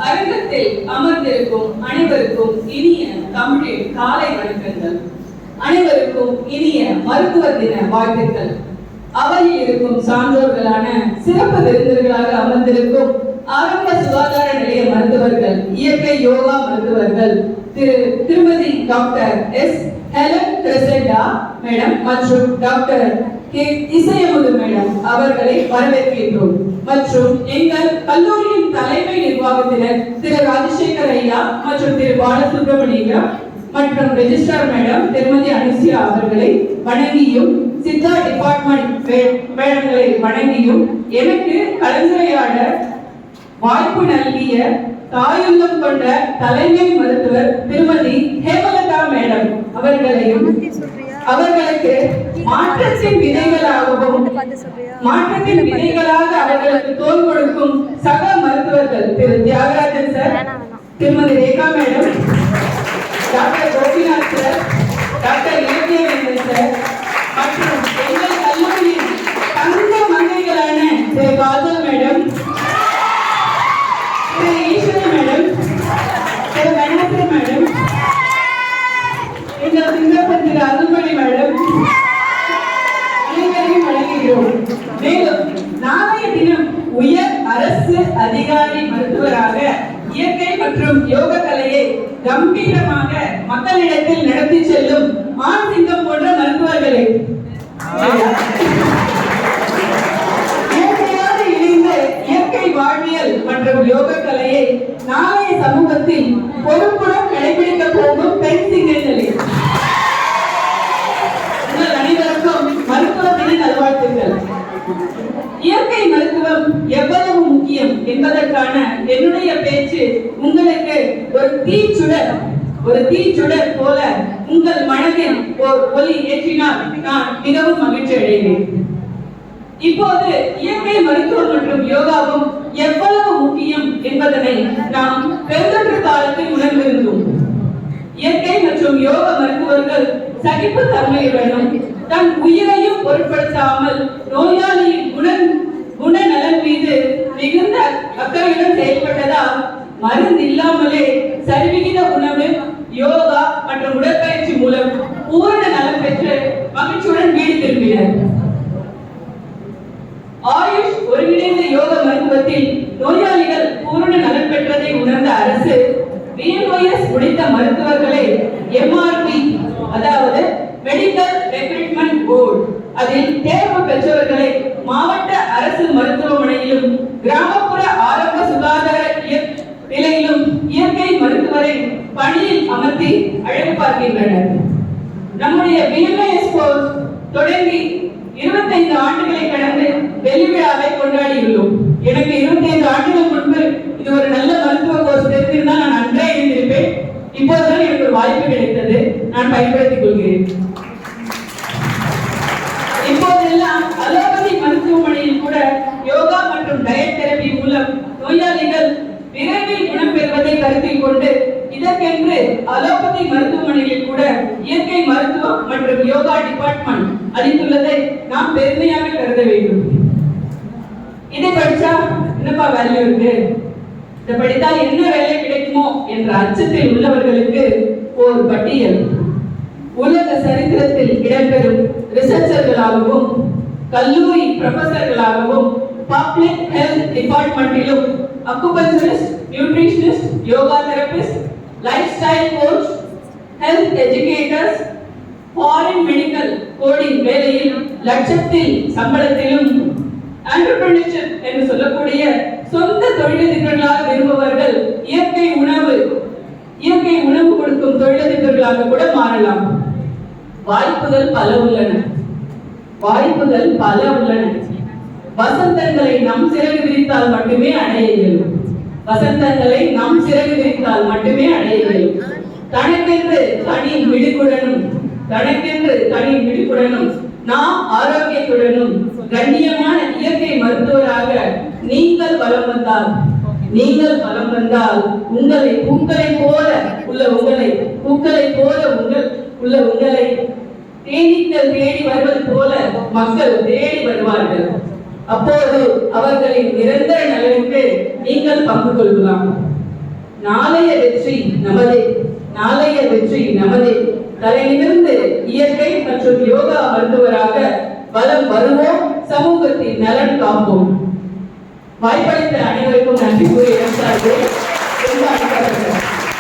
அரங்கத்தில் அமர்ந்திருக்கும் அனைவருக்கும் இனிய தமிழின் காலை வணக்கங்கள். அனைவருக்கும் இனிய மருத்துவர் தின வாழ்த்துக்கள். அவையில் இருக்கும் சான்றோர்களான சிறப்பு விருந்தினர்களாக அமர்ந்திருக்கும் ஆரம்ப சுகாதார நிலைய மருத்துவர்கள், இயற்கை யோகா மருத்துவர்கள் திருமதி டாக்டர் எஸ் ஹெலன் கிரெசெண்டா மேடம் மற்றும் டாக்டர் கே இசையமுது மேடம் அவர்களை வரவேற்கின்றோம். மற்றும் எங்கள் கல்லூரியின் தலைமை நிர்வாகத்தினர் திரு ராஜசேகர் ஐயா மற்றும் திரு பாலசுப்ரமணியம் மற்றும் ரெஜிஸ்ட்ரார் மேடம் திருமதி அனுசியா அவர்களை வணங்கியும், சித்தா டிபார்ட்மெண்ட் மேடங்களை வணங்கியும், எனக்கு கலந்துரையாட வாய்ப்பு நல்கிய தாயுள்ளம் கொண்ட தலைமை மருத்துவர் திருமதி ஹேமலதா மேடம் அவர்களையும், அவர்களுக்கு மாற்றத்தின் விதைகளாக அவர்களுக்கு தோல் கொடுக்கும் சக மருத்துவர்கள் திரு Thiyagarajan sir, Thirumathi Rekha madam, doctor Gopinath sir, doctor Ilakkiyavendhan sir மற்றும் எங்கள் கல்லூரியின் தங்க மங்கைகளான Thiru Kajal madam, Thiru Eswari madam, Thiru Ganesan madam, எங்கள் சிங்கப்பன் திரு அருள்மணி மேடம் அனைவரையும் வழங்குகிறோம். மேலும் நாளைய தினம் உயர் அரசு அதிகாரி மருத்துவராக இயற்கை மற்றும் யோக கலையை கம்பீரமாக மக்களிடத்தில் நடத்தி செல்லும் ஆண் சிங்கம் போன்ற மருத்துவர்களை இயற்கையோடு இணைந்த இயற்கை வாழ்வியல் மற்றும் யோக கலையை நாளைய சமூகத்தில் பொறுப்புடன் கடைபிடிக்க போகும் பெண் சிங்கங்களே, உங்கள் அனைவருக்கும் மருத்துவ தின நல்வாழ்த்துக்கள். இயற்கை மருத்துவம் எவ்வளவு முக்கியம் என்பதற்கான என்னுடைய பேச்சு உங்களுக்கு ஒரு தீச்சுடர் போல உங்கள் மனதில் ஒரு ஒளி ஏற்றினால் நான் மிகவும் மகிழ்ச்சி அடைகிறேன். இப்போது இயற்கை மருத்துவம் மற்றும் யோகாவும் எவ்வளவு முக்கியம் என்பதனை நாம் பெருந்தொற்று காலத்தில் உணர்ந்திருந்தோம். இயற்கை மற்றும் யோக மருத்துவர்கள் சகிப்பு தன்மையுடனும் தன் உயிரையும் பொருட்படுத்தாமல் நோயாளியின் குணநலன் மீது மிகுந்த அக்கறையுடன் செயல்பட்டதால் மருந்து இல்லாமலே சரிவிகித உணவு, யோகா மற்றும் உடற்பயிற்சி மூலம் பூரண நலம் பெற்று மகிழ்ச்சியுடன் வீடு திரும்பினர். ஆயுஷ் ஒருங்கிணைந்த யோக மருத்துவத்தில் நோயாளிகள் பூரண நலன் பெற்றதை உணர்ந்த அரசு BMIS முடித்த மருத்துவர்களை MRP, அதாவது மெடிக்கல் ரெக்ரூட்மெண்ட் போர்டு, அதில் தேர்வு பெற்றவர்களை மாவட்ட அரசு மருத்துவமனையிலும் கிராமப்புற ஆரம்ப சுகாதார நிலையிலும் இயற்கை மருத்துவரை பணியில் அமர்த்தி அழகு பார்க்கின்றனர். நம்முடைய BMIS கோர்ஸ் தொடங்கி 25 ஆண்டுகளை கடந்து வெள்ளி விழாவை கொண்டாடியுள்ளோம். எனக்கு 25 ஆண்டுகள் முன்பு இது ஒரு நல்ல மருத்துவ கோர்ஸ் தெரிந்திருந்தால் நான் நன்றே இருந்திருப்பேன். இப்போதுதான் எனக்கு ஒரு வாய்ப்பு கிடைத்தது, நான் பயன்படுத்திக் கொள்கிறேன். இப்போதெல்லாம் அலோபதி மருத்துவமனையில் கூட யோகா மற்றும் டயட் தெரபி மூலம் நோயாளிகள் விரைவில் குணம் பெறுவதை கருத்தில் கொண்டு இதற்கென்று அலோபதி மருத்துவமனையில் கூட இயற்கை மருத்துவம் மற்றும் யோகா டிபார்ட்மெண்ட் அளித்துள்ளதை நாம் பெருமையாக கருத வேண்டும். இதை படிச்சா என்னப்பா வேல்யூ இருக்கு, இதை படித்தால் என்ன வேலை கிடைக்குமோ என்ற அச்சத்தில் உள்ளவர்களுக்கு ஒரு பட்டியல். உலக சரித்திரத்தில் இடம்பெறும் ரிசர்ச்சர்களாகவும் கல்லூரி ப்ரொஃபசர்களாகவும் பப்ளிக் ஹெல்த் டிபார்ட்மெண்டிலும் acupuncturist, nutritionist, yoga therapist, life style coach, health educators, foreign medical coding வேலையில் லட்சத்தில் சம்பளத்திலும் என்டர்பிரினர்ஷிப் என்று சொல்லக்கூடிய சொந்த தொழிலதிபர்களாக விரும்புபவர்கள் இயற்கை உணவு கொடுக்கும் தொழிலதிபர்களாக கூட மாறலாம். வாய்ப்புகள் பல உள்ளன. வசந்தங்களை நம் சிறகு விரித்தால் மட்டுமே அடைய இயலும். தனக்கென்று தனி மிடுக்குடனும் நாம் ஆரோக்கியத்துடனும் கண்ணியமான இயற்கை மருத்துவராக நீங்கள் வலம் வந்தால் உங்களை பூக்களை போல உங்களை தேனீக்கள் தேடி வருவது போல மக்கள் தேடி வருவார்கள். அப்போது அவர்களின் நிரந்தர நலனுக்கு நீங்கள் பங்கு கொள்ளலாம். நாளைய வெற்றி நமதே, நாளைய வெற்றி நமதே. தலை நிமிர்ந்து இயற்கை மற்றும் யோகா மருத்துவராக வலம் வருவோம், சமூகத்தின் நலன் காப்போம். வாய்ப்பளித்த அனைவருக்கும் நன்றி கூறி